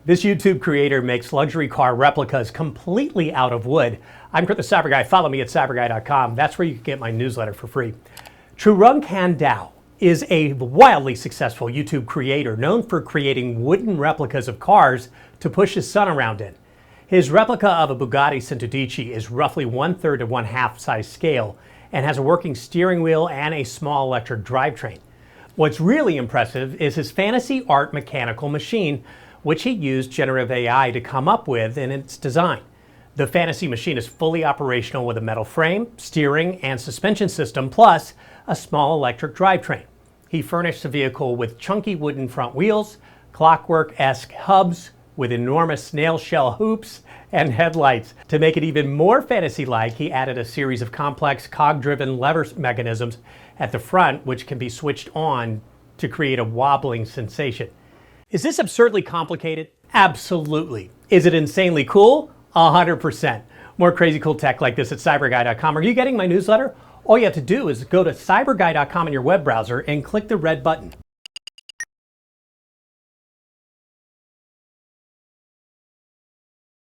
This YouTube creator makes luxury car replicas completely out of wood. I'm Kurt the CyberGuy. Follow me at cyberguy.com. That's where you can get my newsletter for free. Trurung Kandau is a wildly successful YouTube creator known for creating wooden replicas of cars to push his son around in. His replica of a Bugatti Centodieci is roughly 1/3 to 1/2 size scale and has a working steering wheel and a small electric drivetrain. What's really impressive is his fantasy art mechanical machine, which he used generative AI to come up with in its design. The fantasy machine is fully operational with a metal frame, steering, and suspension system, plus a small electric drivetrain. He furnished the vehicle with chunky wooden front wheels, clockwork-esque hubs with enormous snail-shell hoops, and headlights. To make it even more fantasy-like, he added a series of complex cog-driven lever mechanisms at the front, which can be switched on to create a wobbling sensation. Is this absurdly complicated? Absolutely. Is it insanely cool? 100%. More crazy cool tech like this at cyberguy.com. Are you getting my newsletter? All you have to do is go to cyberguy.com in your web browser and click the red button.